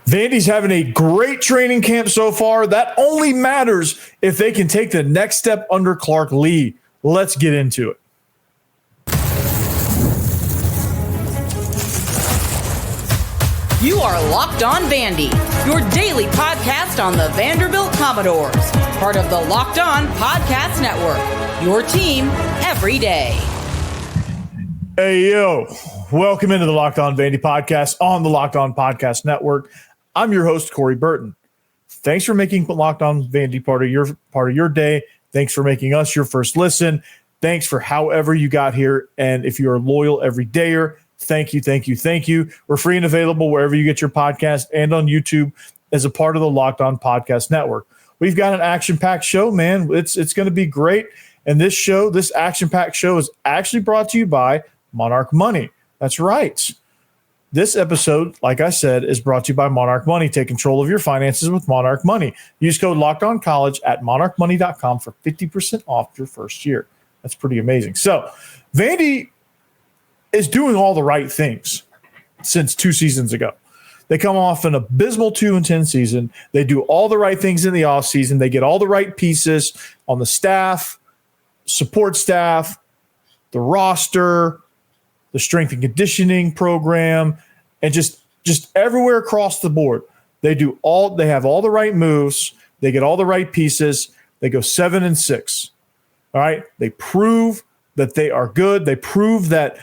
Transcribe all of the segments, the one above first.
Vandy's having a great training camp so far. That only matters if they can take the next step under Clark Lea. Let's get into it. You are Locked On Vandy, your daily podcast on the Vanderbilt Commodores, part of the Locked On Podcast Network, your team every day. Hey, yo. Welcome into the Locked On Vandy podcast on the Locked On Podcast Network. I'm your host, Corey Burton. Thanks for making Locked On Vandy part of your day. Thanks for making us your first listen. Thanks for however you got here. And if you're a loyal everydayer, thank you. We're free and available wherever you get your podcast and on YouTube as a part of the Locked On Podcast Network. We've got an action-packed show, man. It's going to be great. And this action-packed show is actually brought to you by Monarch Money. That's right. This episode, like I said, is brought to you by Monarch Money. Take control of your finances with Monarch Money. Use code LOCKEDONCollege at monarchmoney.com for 50% off your first year. That's pretty amazing. So, Vandy is doing all the right things since 2 seasons ago. They come off an abysmal 2-10 season. They do all the right things in the offseason. They get all the right pieces on the staff, support staff, the roster, the strength and conditioning program, and just everywhere across the board. They have all the right moves. They get all the right pieces. They go 7-6. All right. They prove that they are good. They prove that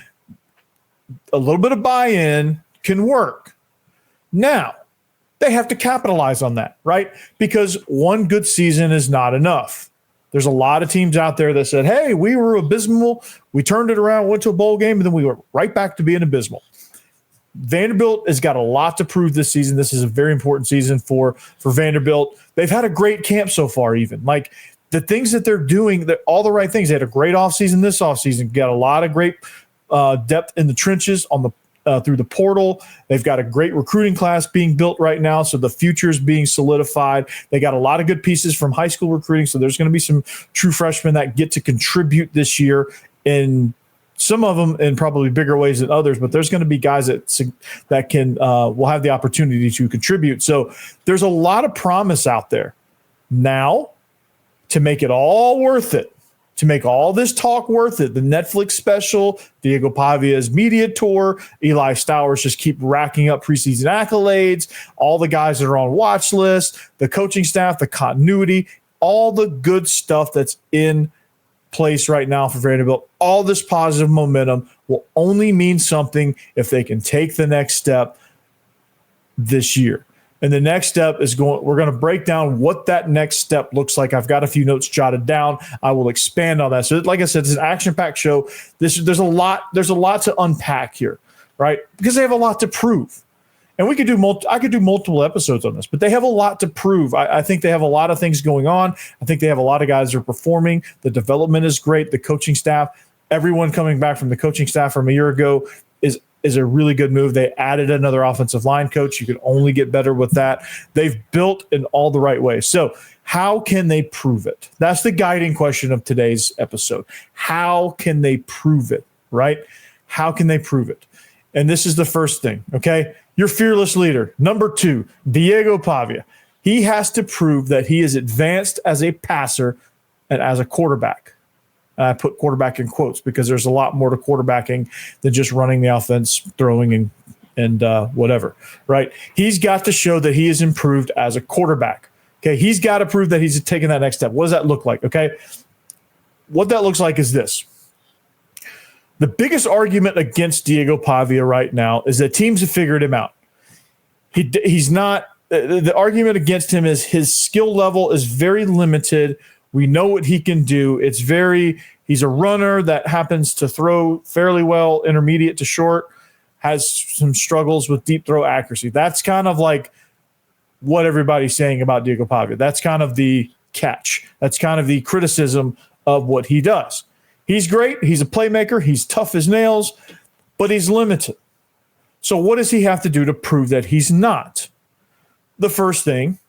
a little bit of buy-in can work. Now, they have to capitalize on that, right? Because one good season is not enough. There's a lot of teams out there that said, hey, we were abysmal. We turned it around, went to a bowl game, and then we were right back to being abysmal. Vanderbilt has got a lot to prove this season. This is a very important season for Vanderbilt. They've had a great camp so far, even. Like, the things that they're doing, all the right things. They had a great offseason this offseason. Got a lot of great depth in the trenches on the through the portal. They've got a great recruiting class being built right now, so the future is being solidified. They got a lot of good pieces from high school recruiting, so there's going to be some true freshmen that get to contribute this year, in some of them in probably bigger ways than others, but there's going to be guys that can will have the opportunity to contribute. So there's a lot of promise out there. Now, to make it all worth it, to make all this talk worth it, the Netflix special, Diego Pavia's media tour, Eli Stowers just keep racking up preseason accolades, all the guys that are on watch list, the coaching staff, the continuity, all the good stuff that's in place right now for Vanderbilt. All this positive momentum will only mean something if they can take the next step this year. And the next step is we're going to break down what that next step looks like. I've got a few notes jotted down. I will expand on that. So like I said, it's an action-packed show. There's a lot to unpack here, right? Because they have a lot to prove. And we could do I could do multiple episodes on this, but they have a lot to prove. I think they have a lot of things going on. I think they have a lot of guys that are performing. The development is great. The coaching staff, everyone coming back from the coaching staff from a year ago is a really good move. They added another offensive line coach. You can only get better with that. They've built in all the right ways. So how can they prove it? That's the guiding question of today's episode. How can they prove it, right? How can they prove it? And this is the first thing, okay? Your fearless leader. Number 2, Diego Pavia. He has to prove that he is advanced as a passer and as a quarterback. And I put quarterback in quotes because there's a lot more to quarterbacking than just running the offense, throwing, and whatever, right? He's got to show that he is improved as a quarterback. Okay, he's got to prove that he's taking that next step. What does that look like? Okay, what that looks like is this. The biggest argument against Diego Pavia right now is that teams have figured him out. He's not. The argument against him is his skill level is very limited. We know what he can do. He's a runner that happens to throw fairly well, intermediate to short, has some struggles with deep throw accuracy. That's kind of like what everybody's saying about Diego Pavia. That's kind of the catch. That's kind of the criticism of what he does. He's great. He's a playmaker. He's tough as nails, but he's limited. So what does he have to do to prove that he's not? The first thing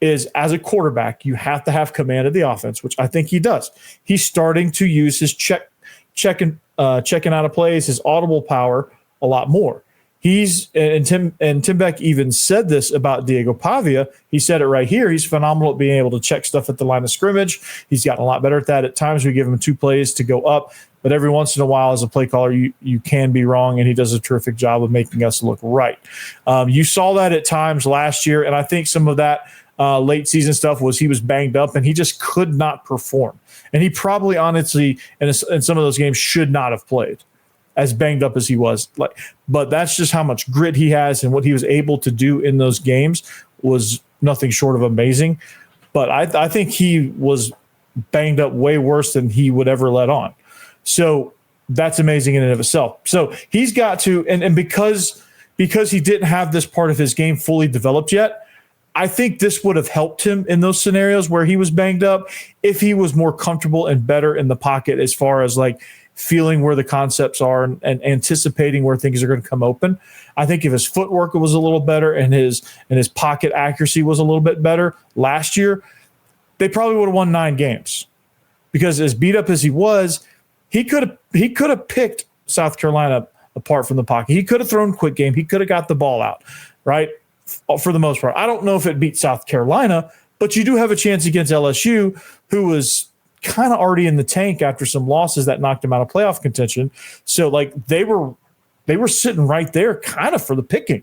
is, as a quarterback, you have to have command of the offense, which I think he does. He's starting to use his checking out of plays, his audible power a lot more. Tim Beck even said this about Diego Pavia. He said it right here. He's phenomenal at being able to check stuff at the line of scrimmage. He's gotten a lot better at that. At times we give him 2 plays to go up, but every once in a while as a play caller, you can be wrong, and he does a terrific job of making us look right. You saw that at times last year, and I think some of that late season stuff was he was banged up and he just could not perform. And he probably honestly in some of those games should not have played, as banged up as he was. But that's just how much grit he has, and what he was able to do in those games was nothing short of amazing. But I think he was banged up way worse than he would ever let on. So that's amazing in and of itself. So he's got to, and because he didn't have this part of his game fully developed yet, I think this would have helped him in those scenarios where he was banged up if he was more comfortable and better in the pocket as far as like feeling where the concepts are and anticipating where things are going to come open. I think if his footwork was a little better and his pocket accuracy was a little bit better last year, they probably would have won 9 games. Because as beat up as he was, he could have picked South Carolina apart from the pocket. He could have thrown quick game. He could have got the ball out, right? For the most part. I don't know if it beat South Carolina, but you do have a chance against LSU, who was kind of already in the tank after some losses that knocked him out of playoff contention. So like they were sitting right there kind of for the picking.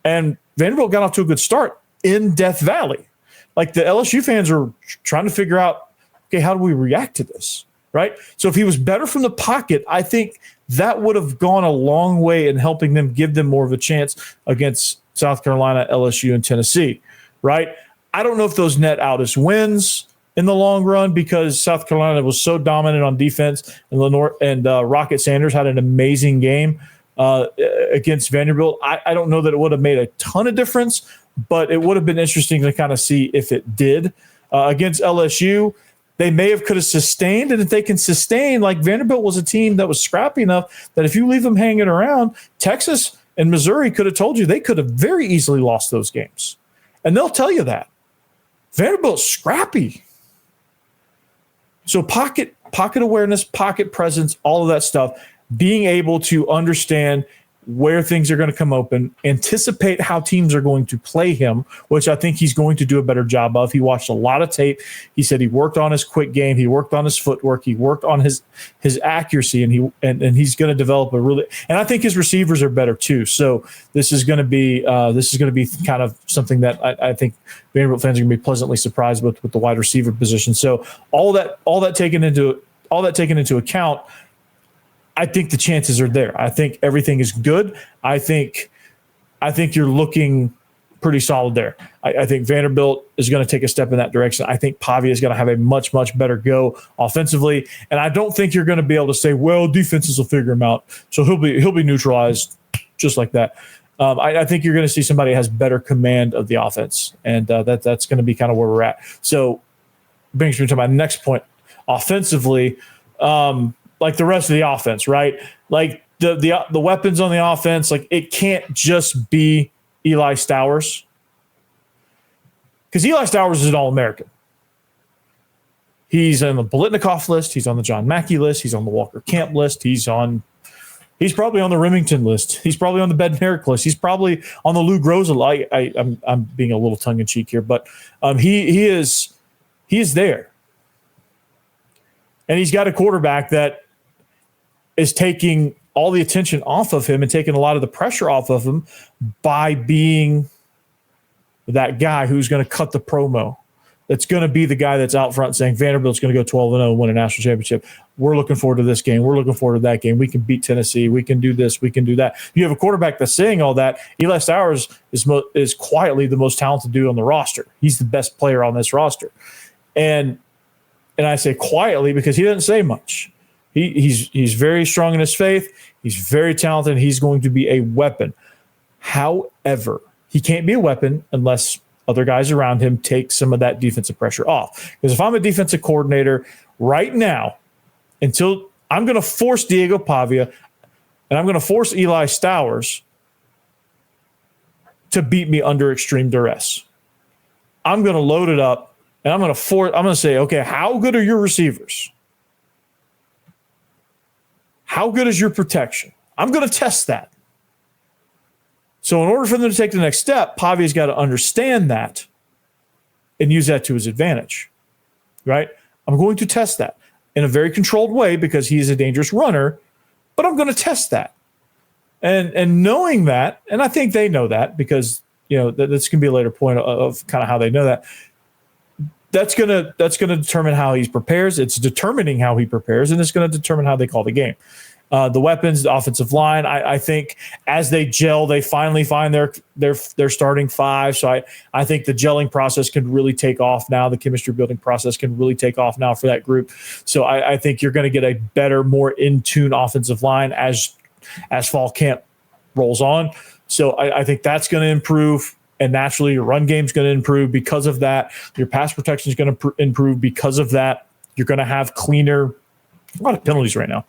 And Vanderbilt got off to a good start in Death Valley. Like the LSU fans are trying to figure out, okay, how do we react to this? Right? So if he was better from the pocket, I think that would have gone a long way in helping them, give them more of a chance against South Carolina, LSU, and Tennessee, right? I don't know if those net out as wins in the long run because South Carolina was so dominant on defense, and Rocket Sanders had an amazing game against Vanderbilt. I don't know that it would have made a ton of difference, but it would have been interesting to kind of see if it did. Against LSU, they could have sustained, and if they can sustain, like Vanderbilt was a team that was scrappy enough that if you leave them hanging around, Texas and Missouri could have told you they could have very easily lost those games. And they'll tell you that. Vanderbilt's scrappy. So pocket awareness, pocket presence, all of that stuff, being able to understand where things are going to come open, anticipate how teams are going to play him, which I think he's going to do a better job of. He watched a lot of tape. He said he worked on his quick game. He worked on his footwork. He worked on his accuracy, and he's going to develop and I think his receivers are better too. So this is going to be kind of something that I think Vanderbilt fans are going to be pleasantly surprised with the wide receiver position. So all that taken into account, I think the chances are there. I think everything is good. I think you're looking pretty solid there. I think Vanderbilt is going to take a step in that direction. I think Pavia is going to have a much, much better go offensively. And I don't think you're going to be able to say, well, defenses will figure him out. So he'll be neutralized just like that. I think you're going to see somebody who has better command of the offense. And that's going to be kind of where we're at. So brings me to my next point. Offensively, like the rest of the offense, right? Like the weapons on the offense, like it can't just be Eli Stowers, because Eli Stowers is an All-American. He's on the Bolitnikoff list. He's on the John Mackey list. He's on the Walker Camp list. He's probably on the Remington list. He's probably on the Bednarik list. He's probably on the Lou Groza list. I'm being a little tongue in cheek here, but he is there, and he's got a quarterback that is taking all the attention off of him and taking a lot of the pressure off of him by being that guy who's going to cut the promo. That's going to be the guy that's out front saying Vanderbilt's going to go 12-0 and win a national championship. We're looking forward to this game. We're looking forward to that game. We can beat Tennessee. We can do this. We can do that. You have a quarterback that's saying all that. Eli Stowers is quietly the most talented dude on the roster. He's the best player on this roster. And I say quietly because he doesn't say much. He's very strong in his faith. He's very talented. He's going to be a weapon. However, he can't be a weapon unless other guys around him take some of that defensive pressure off. Because if I'm a defensive coordinator right now, until I'm going to force Diego Pavia and I'm going to force Eli Stowers to beat me under extreme duress. I'm going to load it up and I'm going to say, okay, how good are your receivers? How good is your protection? I'm going to test that. So in order for them to take the next step, Pavia's got to understand that and use that to his advantage, right? I'm going to test that in a very controlled way because he's a dangerous runner, but I'm going to test that. And knowing that, and I think they know that because, that's going to be a later point of kind of how they know that. That's going to determine how he prepares. It's determining how he prepares, and it's going to determine how they call the game. The weapons, the offensive line, I think as they gel, they finally find their starting five. So I think the gelling process can really take off now. The chemistry building process can really take off now for that group. So I think you're going to get a better, more in tune offensive line as fall camp rolls on. So I think that's going to improve. And naturally, your run game is going to improve because of that. Your pass protection is going to improve because of that. You're going to have a lot of penalties right now.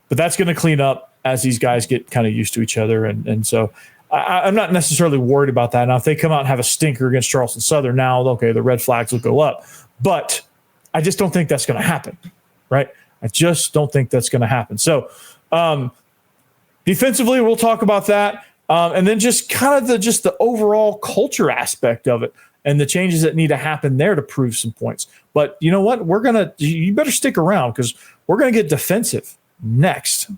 But that's going to clean up as these guys get kind of used to each other. And so I'm not necessarily worried about that. Now, if they come out and have a stinker against Charleston Southern, now, okay, the red flags will go up. But I just don't think that's going to happen, right? I just don't think that's going to happen. So defensively, we'll talk about that. And then just kind of the overall culture aspect of it and the changes that need to happen there to prove some points. But you know what? You better stick around because we're going to get defensive next.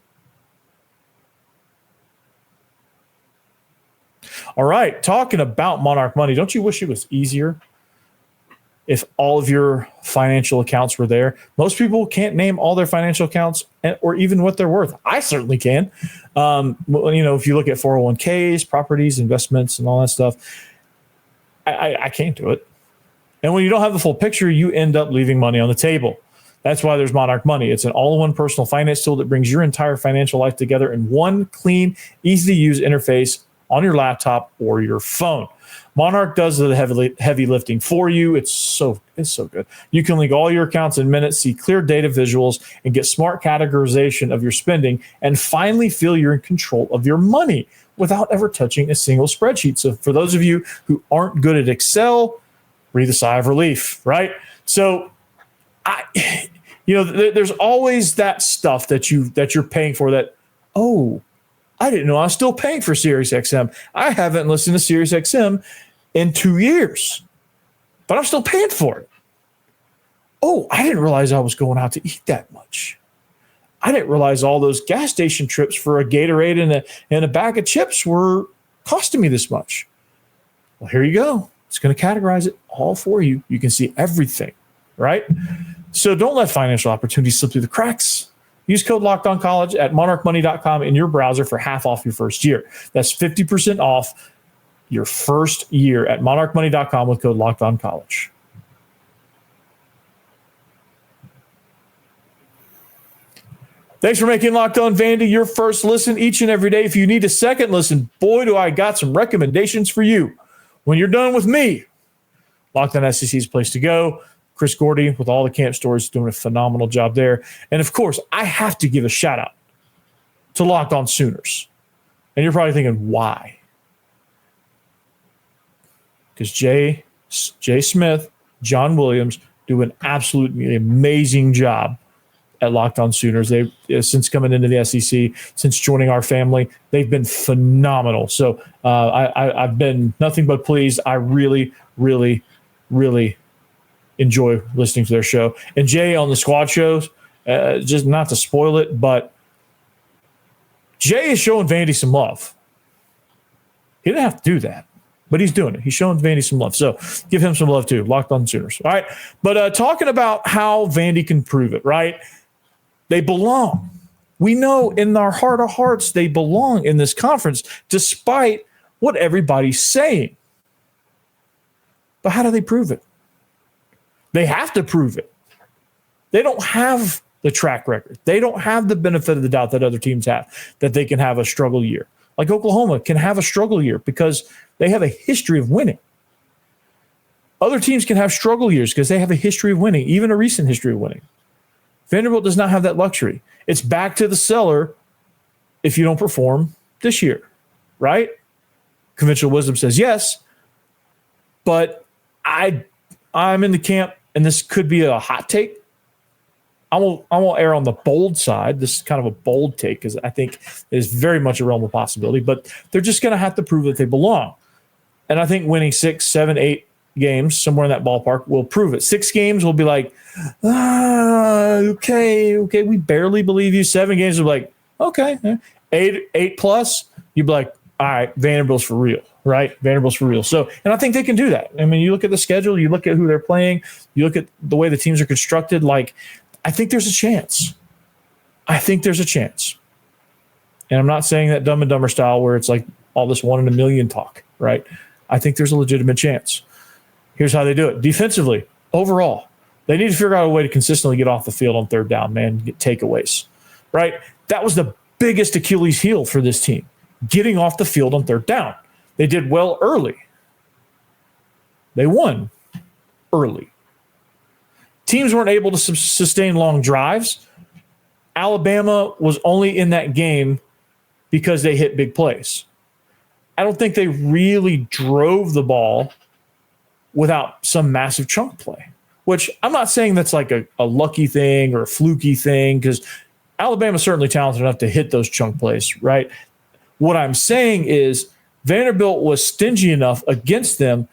All right, talking about Monarch Money, don't you wish it was easier if all of your financial accounts were there? Most people can't name all their financial accounts or even what they're worth. I certainly can. If you look at 401ks, properties, investments, and all that stuff, I can't do it. And when you don't have the full picture, you end up leaving money on the table. That's why there's Monarch Money. It's an all-in-one personal finance tool that brings your entire financial life together in one clean, easy-to-use interface on your laptop or your phone. Monarch does the heavy lifting for you. It's so good. You can link all your accounts in minutes, see clear data visuals, and get smart categorization of your spending, and finally feel you're in control of your money without ever touching a single spreadsheet. So for those of you who aren't good at Excel, breathe a sigh of relief, right? So there's always that stuff that you're paying for that, I didn't know I was still paying for SiriusXM. I haven't listened to SiriusXM in 2 years, but I'm still paying for it. I didn't realize I was going out to eat that much. I didn't realize all those gas station trips for a Gatorade and a bag of chips were costing me this much. Well, here you go. It's going to categorize it all for you. You can see everything, right? So don't let financial opportunities slip through the cracks. Use code LOCKEDONCollege at monarchmoney.com in your browser for half off your first year. That's 50% off your first year at monarchmoney.com with code LOCKEDONCollege. Thanks for making Locked On Vandy your first listen each and every day. If you need a second listen, boy, do I got some recommendations for you. When you're done with me, Locked On SEC is the place to go. Chris Gordy with all the camp stories is doing a phenomenal job there. And, of course, I have to give a shout-out to Locked On Sooners. And you're probably thinking, why? Because Jay Smith, John Williams do an absolutely amazing job at Locked On Sooners. They since coming into the SEC, since joining our family, they've been phenomenal. So I've been nothing but pleased. I really, really, really enjoy listening to their show. And Jay on the squad shows, just not to spoil it, but Jay is showing Vandy some love. He didn't have to do that, but he's doing it. He's showing Vandy some love. So give him some love too. Locked On Sooners. All right. But talking about how Vandy can prove it, right? They belong. We know in our heart of hearts they belong in this conference, despite what everybody's saying. But how do they prove it? They have to prove it. They don't have the track record. They don't have the benefit of the doubt that other teams have, that they can have a struggle year. Like Oklahoma can have a struggle year because they have a history of winning. Other teams can have struggle years because they have a history of winning, even a recent history of winning. Vanderbilt does not have that luxury. It's back to the cellar if you don't perform this year, right? Conventional wisdom says yes, but I'm in the camp, and this could be a hot take. I won't err on the bold side. This is kind of a bold take because I think it is very much a realm of possibility, but they're just going to have to prove that they belong. And I think winning 6, 7, 8 games, somewhere in that ballpark, will prove it. 6 games will be like, okay, we barely believe you. 7 games will be like, okay. 8 plus, you'd be like, all right, Vanderbilt's for real, right? Vanderbilt's for real. So, and I think they can do that. I mean, you look at the schedule, you look at who they're playing, you look at the way the teams are constructed, like, I think there's a chance. And I'm not saying that Dumb and Dumber style where it's like all this 1 in a million talk, right? I think there's a legitimate chance. Here's how they do it. Defensively, overall, they need to figure out a way to consistently get off the field on third down, man, get takeaways, right? That was the biggest Achilles heel for this team, getting off the field on third down. They did well early. They won early. Teams weren't able to sustain long drives. Alabama was only in that game because they hit big plays. I don't think they really drove the ball without some massive chunk play, which I'm not saying that's like a lucky thing or a fluky thing because Alabama's certainly talented enough to hit those chunk plays, right? What I'm saying is Vanderbilt was stingy enough against them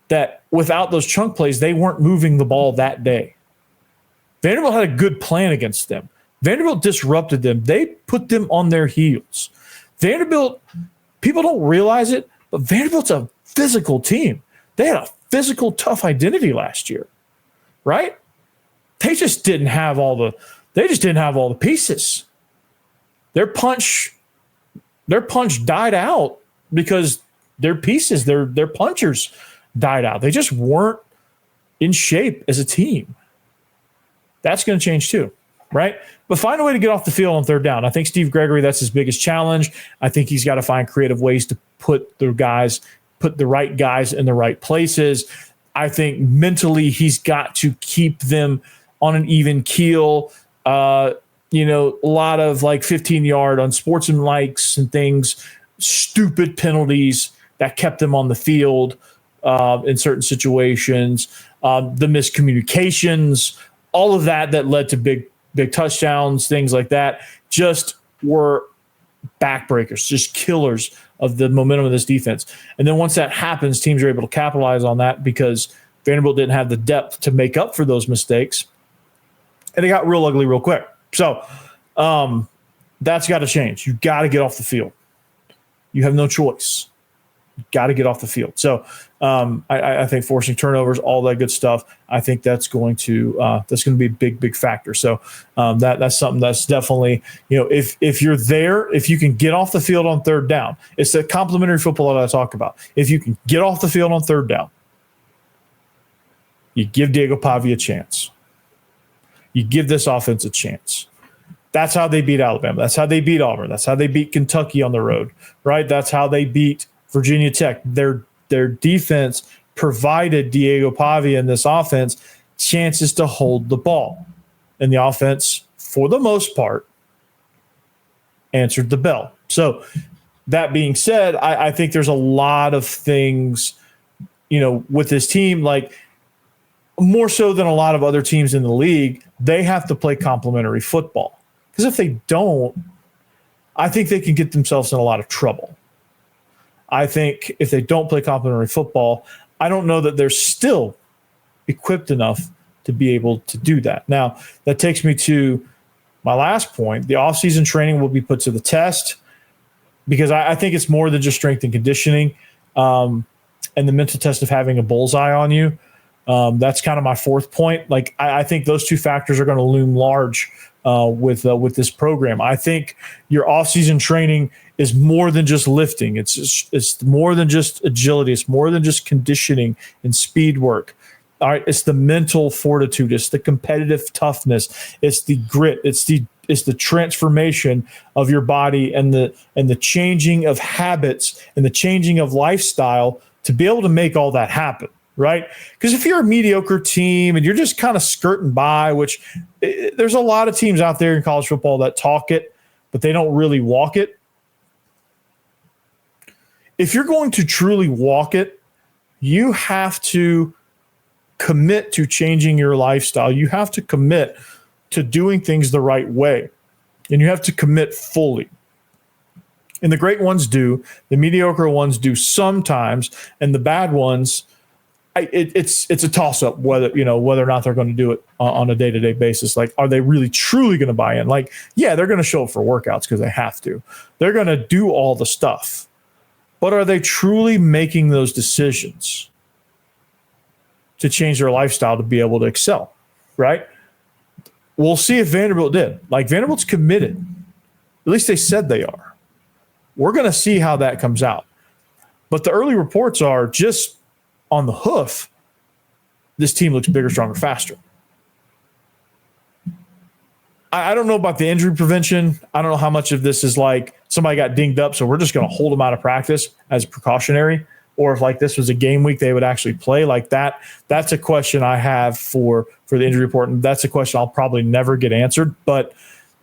that without those chunk plays, they weren't moving the ball that day. Vanderbilt had a good plan against them. Vanderbilt disrupted them. They put them on their heels. Vanderbilt, people don't realize it, but Vanderbilt's a physical team. They had a physical, tough identity last year, right? They just didn't have all the pieces. Their punch died out because their pieces, their punchers died out. They just weren't in shape as a team. That's going to change too, right? But find a way to get off the field on third down. I think Steve Gregory, that's his biggest challenge. I think he's got to find creative ways to put the right guys in the right places. I think mentally he's got to keep them on an even keel. A lot of like 15-yard unsportsmanlikes and things, stupid penalties that kept them on the field in certain situations, the miscommunications, all of that led to big touchdowns, things like that, just were backbreakers, just killers of the momentum of this defense. And then once that happens, teams are able to capitalize on that because Vanderbilt didn't have the depth to make up for those mistakes. And it got real ugly real quick. So that's got to change. You've got to get off the field. You have no choice. You've got to get off the field. So I think forcing turnovers, all that good stuff, I think that's going to be a big, big factor. So that's something that's definitely, if you're there, if you can get off the field on third down, it's the complementary football that I talk about. If you can get off the field on third down, you give Diego Pavia a chance. You give this offense a chance. That's how they beat Alabama. That's how they beat Auburn. That's how they beat Kentucky on the road, right? That's how they beat Virginia Tech. Their defense provided Diego Pavia in this offense chances to hold the ball. And the offense, for the most part, answered the bell. So that being said, I think there's a lot of things, with this team, like more so than a lot of other teams in the league, they have to play complementary football. Because if they don't, I think they can get themselves in a lot of trouble. I think if they don't play complementary football, I don't know that they're still equipped enough to be able to do that. Now, that takes me to my last point. The offseason training will be put to the test because I think it's more than just strength and conditioning and the mental test of having a bullseye on you. That's kind of my fourth point. Like I think those two factors are going to loom large with this program. I think your offseason training is more than just lifting. It's more than just agility. It's more than just conditioning and speed work. All right, it's the mental fortitude. It's the competitive toughness. It's the grit. It's the transformation of your body and the changing of habits and the changing of lifestyle to be able to make all that happen. Right? Because if you're a mediocre team and you're just kind of skirting by, which there's a lot of teams out there in college football that talk it, but they don't really walk it. If you're going to truly walk it, you have to commit to changing your lifestyle. You have to commit to doing things the right way, and you have to commit fully. And the great ones do, the mediocre ones do sometimes, and the bad ones, it's a toss-up whether or not they're going to do it on a day-to-day basis. Like, are they really truly going to buy in? Like, yeah, they're going to show up for workouts because they have to. They're going to do all the stuff. But are they truly making those decisions to change their lifestyle to be able to excel, right? We'll see if Vanderbilt did. Like, Vanderbilt's committed. At least they said they are. We're going to see how that comes out. But the early reports are just on the hoof, this team looks bigger, stronger, faster. I don't know about the injury prevention. I don't know how much of this is like somebody got dinged up, so we're just going to hold them out of practice as precautionary, or if like this was a game week, they would actually play like that. That's a question I have for the injury report, and that's a question I'll probably never get answered. But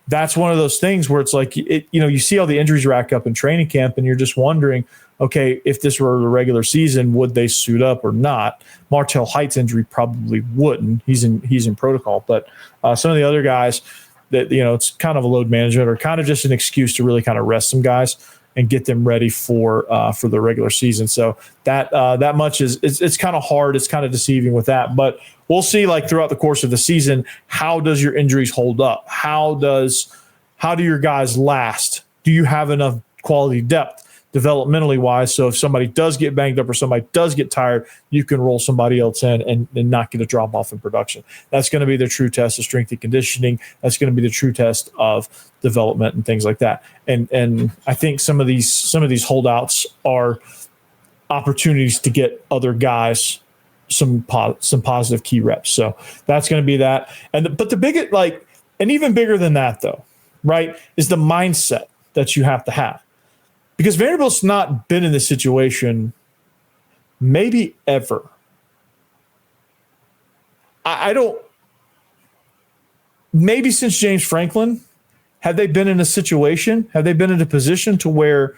that's one of those things where it's like, you see all the injuries rack up in training camp, and you're just wondering, okay, if this were the regular season, would they suit up or not? Martell Height's injury probably wouldn't. He's in protocol, but some of the other guys that it's kind of a load management or kind of just an excuse to really kind of rest some guys and get them ready for the regular season. So that much it's kind of hard. It's kind of deceiving with that, but we'll see. Like throughout the course of the season, how does your injuries hold up? How do your guys last? Do you have enough quality depth developmentally wise? So if somebody does get banged up or somebody does get tired, you can roll somebody else in and not get a drop off in production. That's going to be the true test of strength and conditioning. That's going to be the true test of development and things like that. And I think some of these holdouts are opportunities to get other guys some positive key reps. So that's going to be that. But the big, like, and even bigger than that though, right, is the mindset that you have to have. Because Vanderbilt's not been in this situation maybe ever. I don't – maybe since James Franklin, have they been in a situation, have they been in a position to where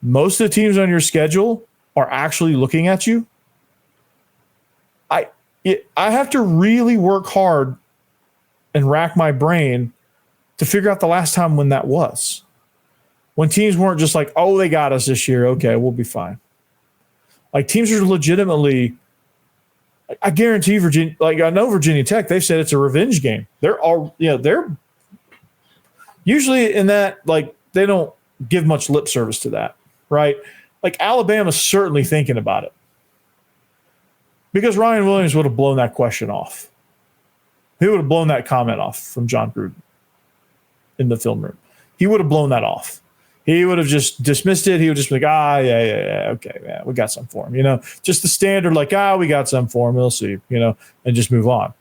most of the teams on your schedule are actually looking at you? I have to really work hard and rack my brain to figure out the last time when that was. When teams weren't just like, oh, they got us this year. Okay, we'll be fine. Like teams are legitimately, I guarantee Virginia, like I know Virginia Tech, they've said it's a revenge game. They're usually in that, like they don't give much lip service to that, right? Like Alabama's certainly thinking about it. Because Ryan Williams would have blown that question off. He would have blown that comment off from John Gruden in the film room. He would have blown that off. He would have just dismissed it. He would just be like, yeah, okay, yeah, we got some for him. Just the standard, like, we got some for him. We'll see, and just move on.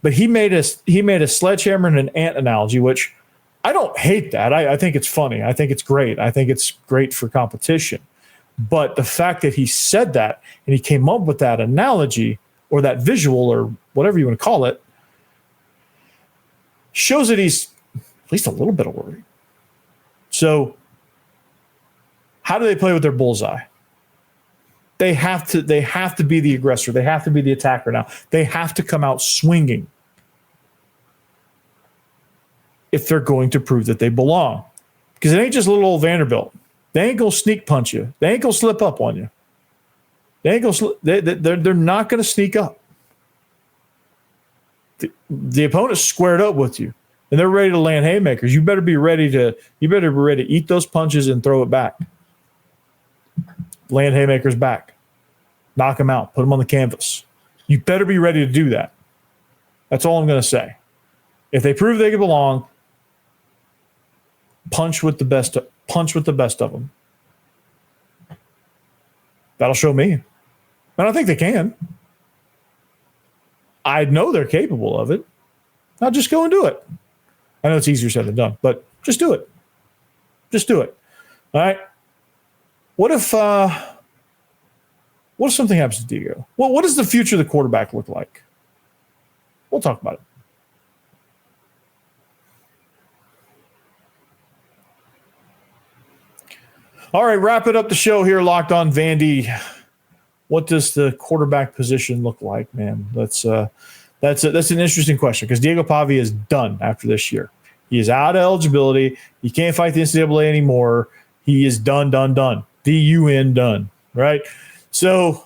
But he made a sledgehammer and an ant analogy, which I don't hate that. I think it's funny. I think it's great. I think it's great for competition. But the fact that he said that and he came up with that analogy or that visual or whatever you want to call it shows that he's at least a little bit worried. So how do they play with their bullseye? They have to be the aggressor. They have to be the attacker now. They have to come out swinging if they're going to prove that they belong. Because it ain't just little old Vanderbilt. They ain't going to sneak punch you. They ain't going to slip up on you. They ain't going to they're not going to sneak up. The opponent's squared up with you, and they're ready to land haymakers. You better be ready to eat those punches and throw it back. Land haymakers back. Knock them out. Put them on the canvas. You better be ready to do that. That's all I'm going to say. If they prove they can belong, punch with the best of them. That'll show me. And I think they can. I know they're capable of it. Now just go and do it. I know it's easier said than done, but just do it. Just do it. All right. What if something happens to Diego? Well, what does the future of the quarterback look like? We'll talk about it. All right, wrapping up the show here, Locked On Vandy. What does the quarterback position look like, man? That's That's an interesting question because Diego Pavia is done after this year. He is out of eligibility. He can't fight the NCAA anymore. He is done. D-U-N, done, right? So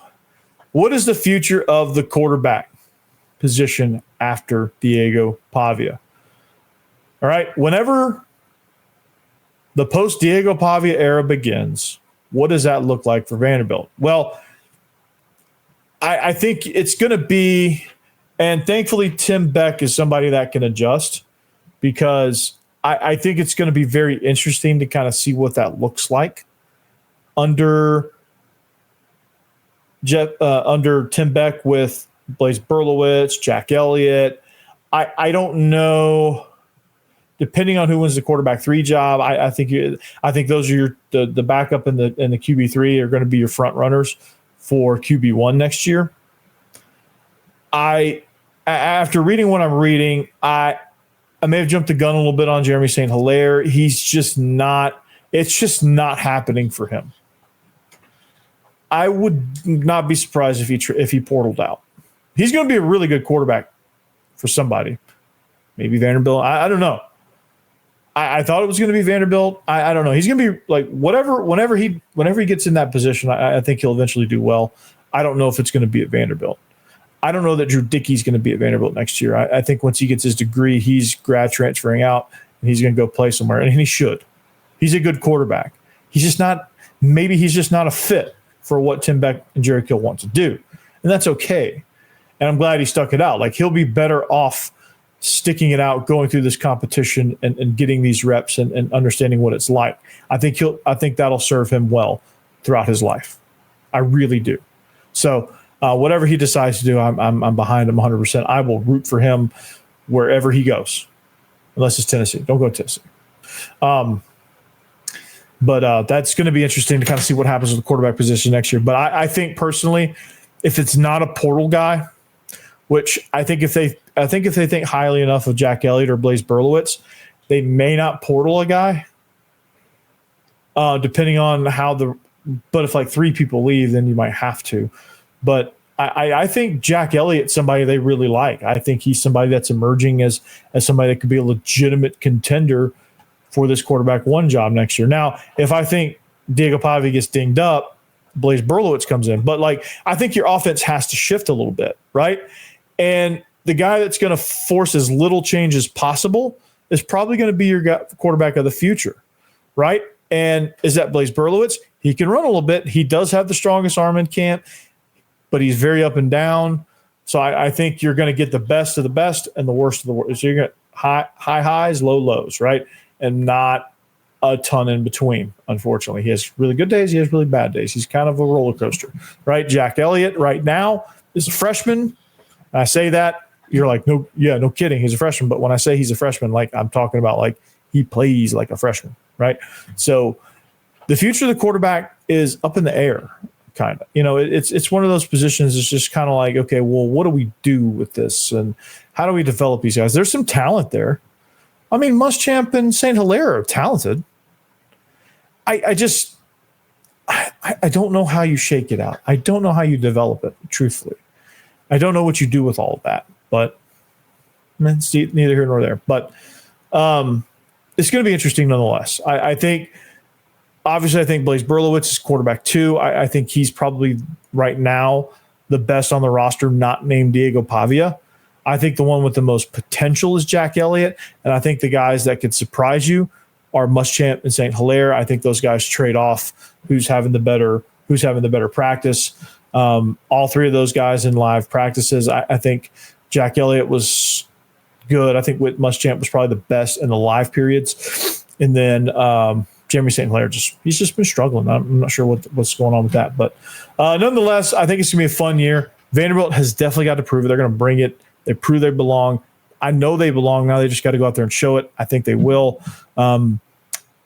what is the future of the quarterback position after Diego Pavia? All right, whenever the post-Diego Pavia era begins, what does that look like for Vanderbilt? Well, I think it's going to be, and thankfully Tim Beck is somebody that can adjust, because I think it's going to be very interesting to kind of see what that looks like under Tim Beck with Blaise Berlowitz, Jack Elliott. I don't know. Depending on who wins the quarterback 3 job, I think those are the backup and the QB3 are going to be your front runners for QB1 next year. After reading what I'm reading, I may have jumped the gun a little bit on Jeremy St. Hilaire. It's just not happening for him. I would not be surprised if he portaled out. He's going to be a really good quarterback for somebody. Maybe Vanderbilt. I don't know. I thought it was going to be Vanderbilt. I don't know. He's going to be like whenever he gets in that position, I think he'll eventually do well. I don't know if it's going to be at Vanderbilt. I don't know that Drew Dickey's going to be at Vanderbilt next year. I think once he gets his degree, he's grad transferring out and he's going to go play somewhere, and he should. He's a good quarterback. He's just not a fit for what Tim Beck and Jerry Kill want to do, and that's okay. And I'm glad he stuck it out. Like, he'll be better off sticking it out, going through this competition and getting these reps and understanding what it's like. I think that'll serve him well throughout his life. I really do. So whatever he decides to do, I'm behind him 100%. I will root for him wherever he goes, unless it's Tennessee. Don't go to Tennessee. But that's going to be interesting to kind of see what happens with the quarterback position next year. But I think personally, if it's not a portal guy, which I think if they think highly enough of Jack Elliott or Blaise Berlowitz, they may not portal a guy, depending on but if like 3 people leave, then you might have to. But I think Jack Elliott's somebody they really like. I think he's somebody that's emerging as somebody that could be a legitimate contender for this quarterback 1 job next year. Now, if I think Diego Pavia gets dinged up, Blaise Berlowitz comes in. But like, I think your offense has to shift a little bit, right? And the guy that's going to force as little change as possible is probably going to be your quarterback of the future, right? And is that Blaise Berlowitz? He can run a little bit. He does have the strongest arm in camp, but he's very up and down. So I think you're going to get the best of the best and the worst of the worst. So you're going to high highs, low lows, right? And not a ton in between, unfortunately. He has really good days. He has really bad days. He's kind of a roller coaster, right? Jack Elliott right now is a freshman. I say that, you're like, no kidding. He's a freshman. But when I say he's a freshman, like, I'm talking about like he plays like a freshman, right? So the future of the quarterback is up in the air, kind of. It's one of those positions. It's just kind of like, okay, well, what do we do with this, and how do we develop these guys? There's some talent there. I mean, Muschamp and St. Hilaire are talented. I don't know how you shake it out. I don't know how you develop it, truthfully. I don't know what you do with all of that, but it's neither here nor there. But it's going to be interesting nonetheless. I think Blaise Berlowitz is quarterback 2. I think he's probably right now the best on the roster, not named Diego Pavia. I think the one with the most potential is Jack Elliott, and I think the guys that could surprise you are Muschamp and St. Hilaire. I think those guys trade off who's having the better practice. All 3 of those guys in live practices. I think Jack Elliott was good. I think Muschamp was probably the best in the live periods. And then Jeremy St. Hilaire, he's just been struggling. I'm not sure what's going on with that. But nonetheless, I think it's going to be a fun year. Vanderbilt has definitely got to prove it. They're going to bring it. They prove they belong. I know they belong. Now they just got to go out there and show it. I think they will. And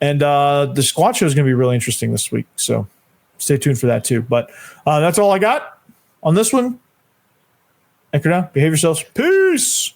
the squad show is going to be really interesting this week. So stay tuned for that too. But that's all I got on this one. Anchor down. Behave yourselves. Peace.